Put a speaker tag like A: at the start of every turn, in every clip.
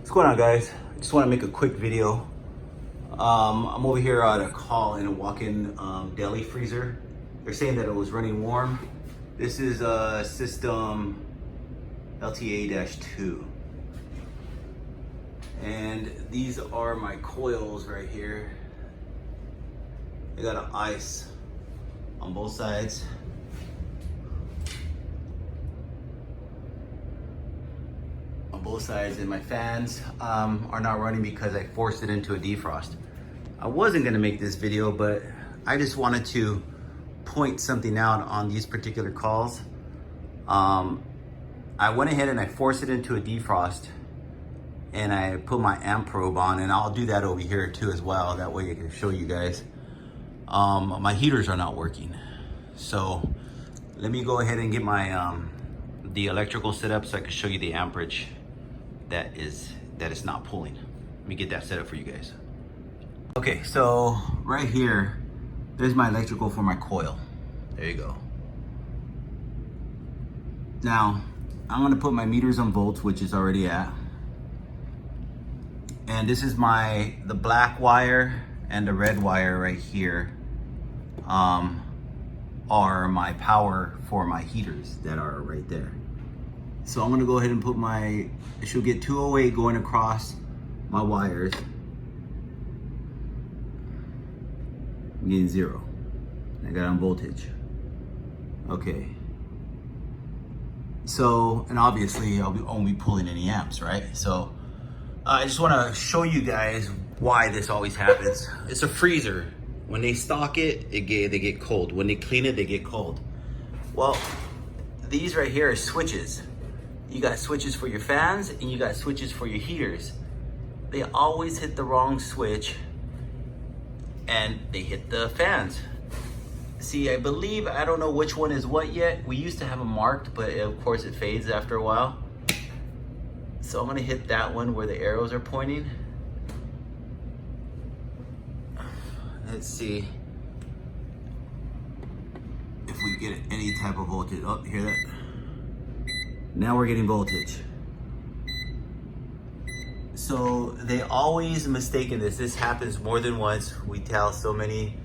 A: What's going on, guys? I just want to make a quick video. I'm over here at a call in a walk-in deli freezer. They're saying that it was running warm. This is a system LTA-2. And these are my coils right here. They got an ice on both sides. And my fans are not running because I forced it into a defrost. I wasn't gonna make this video, but I just wanted to point something out on these particular calls. I went ahead and I forced it into a defrost and I put my amp probe on, and I'll do that over here too as well. That way I can show you guys. My heaters are not working. So let me go ahead and get my the electrical set up so I can show you the amperage that it's not pulling. Let me get that set up for you guys. Okay, so right here, there's my electrical for my coil. There you go. Now, I'm gonna put my meters on volts, which is already at. And this is the black wire and the red wire right here are my power for my heaters that are right there. So I'm gonna go ahead and put I should get 208 going across my wires. I'm getting 0. I got on voltage. Okay. So, and obviously I'll be only pulling any amps, right? So I just wanna show you guys why this always happens. It's a freezer. When they stock it, they get cold. When they clean it, they get cold. Well, these right here are switches. You got switches for your fans and you got switches for your heaters. They always hit the wrong switch and they hit the fans. See, I believe, I don't know which one is what yet. We used to have them marked, but of course it fades after a while. So I'm gonna hit that one where the arrows are pointing. Let's see if we get any type of voltage. Oh, hear that? Now we're getting voltage. So they always mistaken this. This happens more than once. We tell so many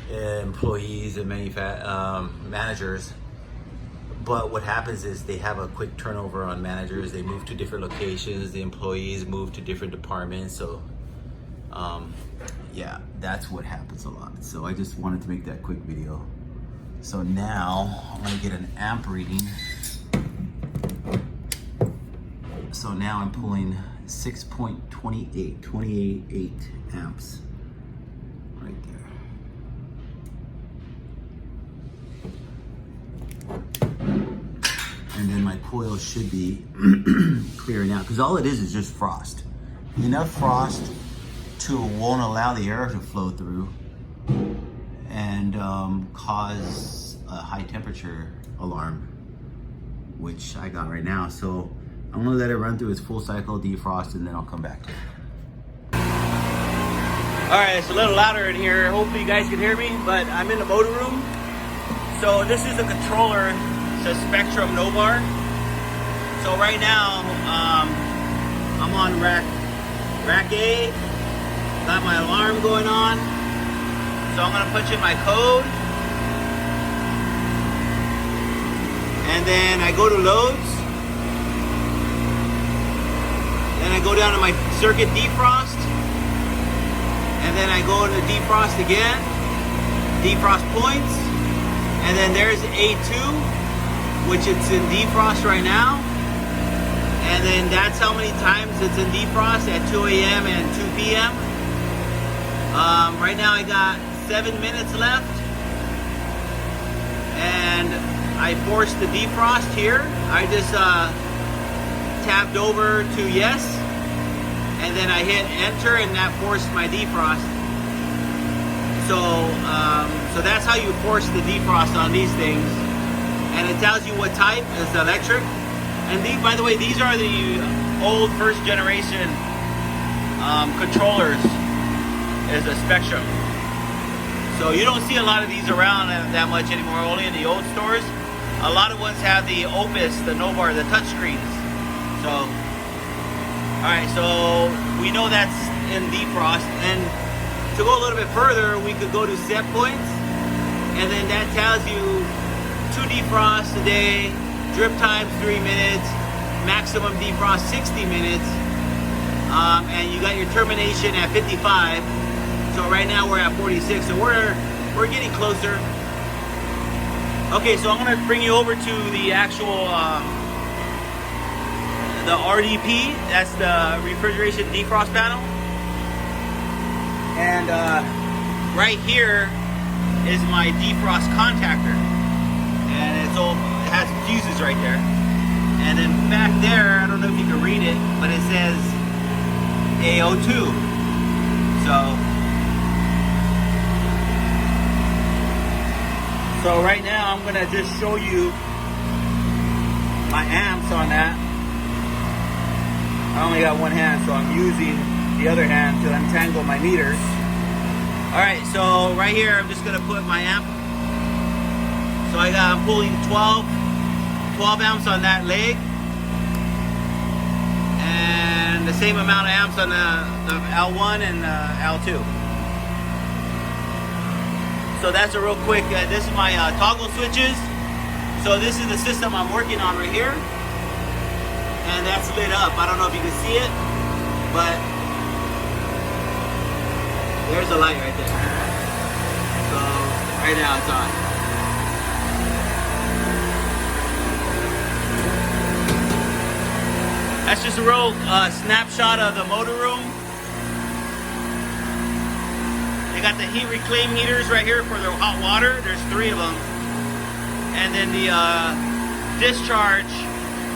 A: employees and managers. But what happens is they have a quick turnover on managers. They move to different locations. The employees move to different departments. So yeah, that's what happens a lot. So I just wanted to make that quick video. So now I'm gonna get an amp reading. So now I'm pulling 6.28 amps right there. And then my coil should be clearing out, because all it is just frost. Enough frost to won't allow the air to flow through and cause a high temperature alarm, which I got right now. So I'm gonna let it run through its full cycle, defrost, and then I'll come back to it. All right, it's a little louder in here. Hopefully you guys can hear me, but I'm in the motor room. So this is a controller, it's a Spectrum Novar. So right now, I'm on rack A, got my alarm going on. So I'm gonna punch in my code. And then I go to loads. Then I go down to my circuit defrost, and then I go into defrost again, defrost points, and then there's A2, which it's in defrost right now, and then that's how many times it's in defrost at 2 a.m. and 2 p.m. Right now I got 7 minutes left, and I forced the defrost here. I just tapped over to yes, and then I hit enter, and that forced my defrost. So that's how you force the defrost on these things, and it tells you what type is electric. And by the way, these are the old first generation controllers as a Spectrum. So you don't see a lot of these around that much anymore, only in the old stores. A lot of ones have the Opus, the Novar, the touch screens. So Alright, so we know that's in defrost, and to go a little bit further, we could go to set points, and then that tells you 2 defrosts a day, drip time 3 minutes, maximum defrost 60 minutes, and you got your termination at 55. So right now we're at 46, so we're getting closer. Okay, so I'm gonna bring you over to the actual the RDP. That's the refrigeration defrost panel, and right here is my defrost contactor, and it has fuses right there. And then back there, I don't know if you can read it, but it says AO2. So right now I'm gonna just show you my amps on that. I only got one hand, so I'm using the other hand to untangle my meters. Alright, so right here I'm just gonna put my amp. So I'm pulling 12 amps on that leg, and the same amount of amps on the L1 and L2. So that's a real quick, this is my toggle switches. So this is the system I'm working on right here. And that's lit up. I don't know if you can see it, but there's a light right there. So right now it's on. That's just a real snapshot of the motor room. They got the heat reclaim heaters right here for their hot water. There's 3 of them. And then the discharge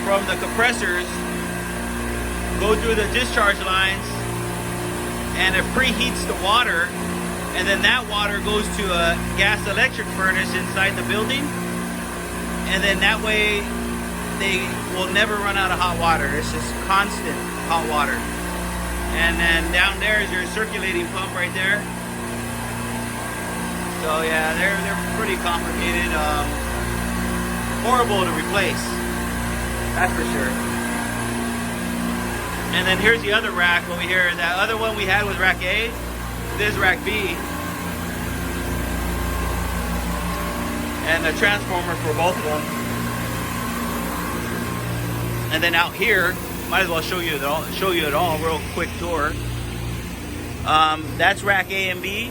A: from the compressors go through the discharge lines, and it preheats the water, and then that water goes to a gas electric furnace inside the building, and then that way they will never run out of hot water. It's just constant hot water. And then down there is your circulating pump right there. So yeah, they're pretty complicated. Horrible to replace, that's for sure. And then here's the other rack over here. That other one we had was rack A. This is rack B. And the transformer for both of them. And then out here, might as well show you it all, real quick tour. That's rack A and B.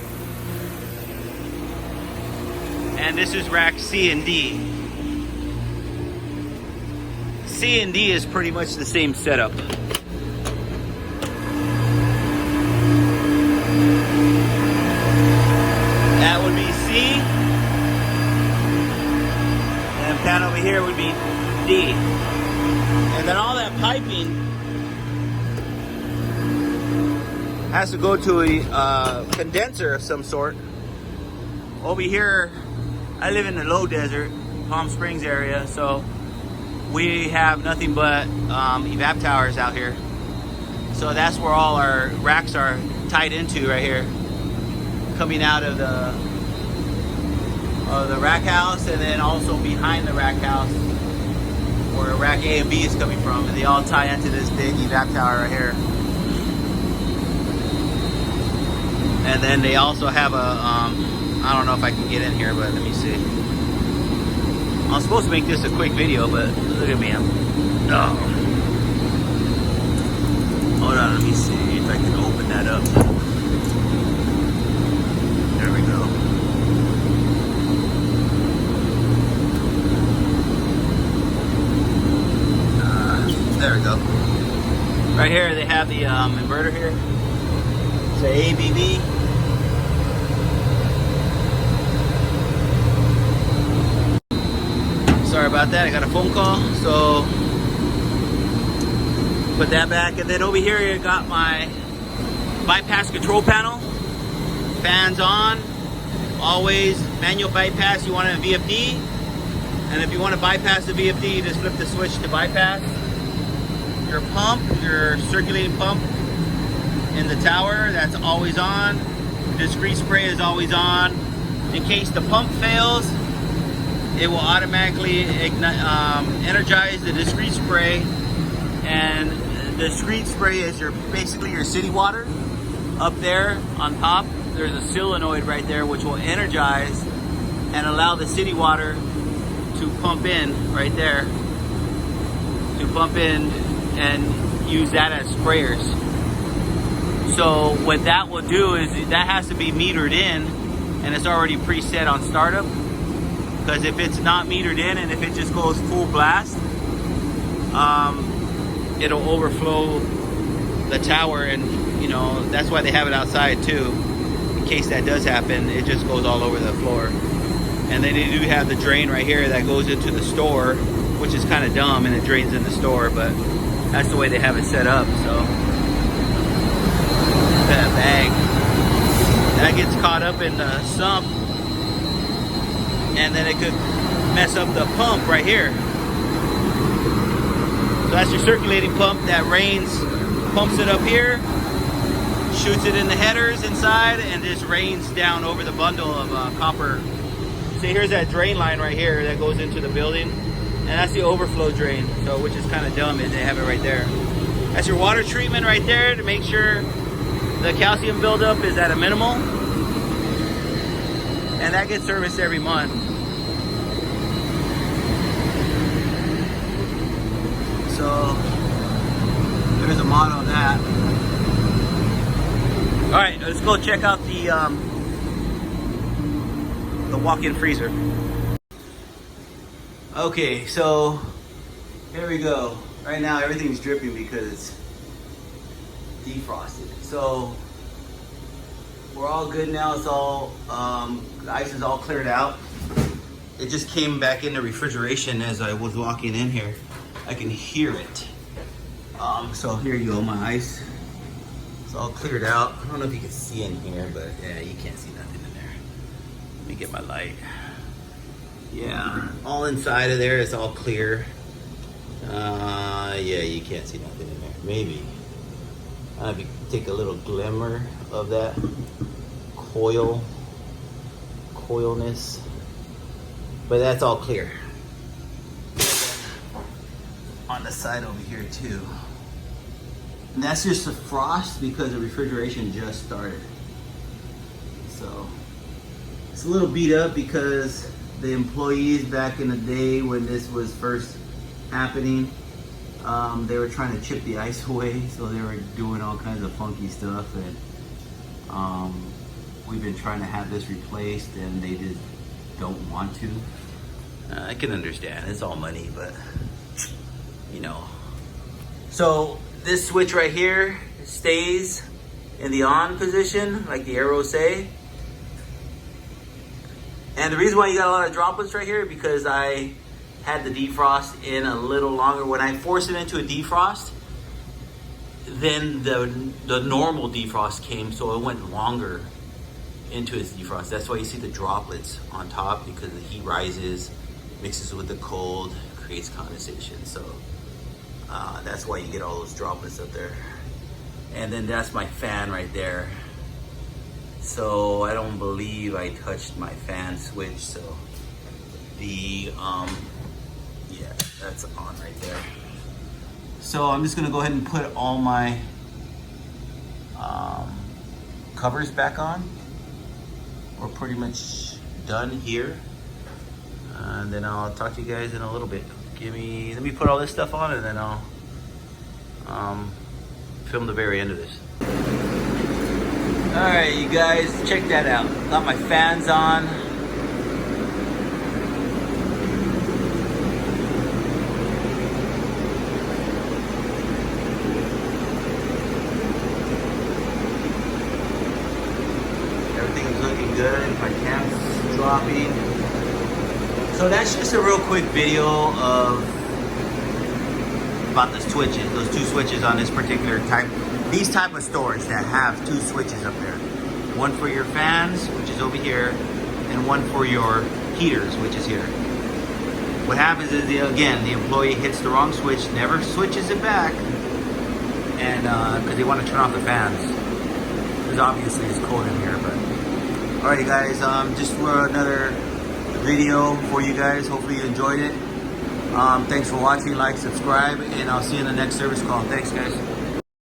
A: And this is rack C and D. C and D is pretty much the same setup. That would be C. And the pan over here would be D. And then all that piping has to go to a condenser of some sort. Over here, I live in the low desert, Palm Springs area, so we have nothing but evap towers out here. So that's where all our racks are tied into right here, coming out of the rack house, and then also behind the rack house where rack A and B is coming from, and they all tie into this big evap tower right here. And then they also have a I don't know if I can get in here, but let me see. I'm supposed to make this a quick video, but look at me. Oh. Hold on, let me see if I can open that up. There we go. There we go. Right here, they have the inverter here. It's a ABB. Sorry about that, I got a phone call, so put that back. And then over here you got my bypass control panel. Fans on, always manual bypass. You want a VFD, and if you want to bypass the VFD, you just flip the switch to bypass. Your pump, your circulating pump in the tower, that's always on. Discrete spray is always on. In case the pump fails, it will automatically energize the discrete spray, and the screen spray is basically your city water. Up there on top, there's a solenoid right there which will energize and allow the city water to pump in right there. To pump in and use that as sprayers. So what that will do is that has to be metered in, and it's already preset on startup. Because if it's not metered in and if it just goes full blast, it'll overflow the tower, and you know that's why they have it outside too. In case that does happen, it just goes all over the floor. And then they do have the drain right here that goes into the store, which is kind of dumb, and it drains in the store, but that's the way they have it set up. So that bag that gets caught up in the sump, and then it could mess up the pump right here. So that's your circulating pump that rains, pumps it up here, shoots it in the headers inside, and just rains down over the bundle of copper. See, here's that drain line right here that goes into the building, and that's the overflow drain, so which is kind of dumb, and they have it right there. That's your water treatment right there to make sure the calcium buildup is at a minimal, and that gets serviced every month. So there's a model of that. All right, let's go check out the walk-in freezer. Okay, so here we go. Right now everything's dripping because it's defrosted. So we're all good now. It's all the ice is all cleared out. It just came back into refrigeration as I was walking in here. I can hear it. So here you go, my ice. It's all cleared out. I don't know if you can see in here, but yeah, you can't see nothing in there. Let me get my light. Yeah, all inside of there is all clear. Yeah, you can't see nothing in there. Maybe. If you take a little glimmer of that coilness, but that's all clear. On the side over here too. And that's just the frost because the refrigeration just started. So it's a little beat up because the employees back in the day when this was first happening, they were trying to chip the ice away, so they were doing all kinds of funky stuff, and we've been trying to have this replaced and they just don't want to. I can understand, it's all money, but you know. So this switch right here stays in the on position like the arrows say. And the reason why you got a lot of droplets right here because I had the defrost in a little longer. When I forced it into a defrost, then the normal defrost came, so it went longer into its defrost. That's why you see the droplets on top, because the heat rises, mixes with the cold, creates condensation. So that's why you get all those droplets up there. And then that's my fan right there. So I don't believe I touched my fan switch. So the yeah, that's on right there. So I'm just gonna go ahead and put all my covers back on. We're pretty much done here. And then I'll talk to you guys in a little bit. Let me put all this stuff on, and then I'll film the very end of this. All right, you guys, check that out. Got my fans on. Everything's looking good. My camp's dropping. So that's just a real quick video of about the switches, those two switches on this particular type. These type of stores that have two switches up there. One for your fans, which is over here, and one for your heaters, which is here. What happens is, again, the employee hits the wrong switch, never switches it back, and because they want to turn off the fans. Because obviously it's cold in here, but. Alrighty guys, just for another video for you guys. Hopefully you enjoyed it. Thanks for watching, like, subscribe, and I'll see you in the next service call. Thanks, guys.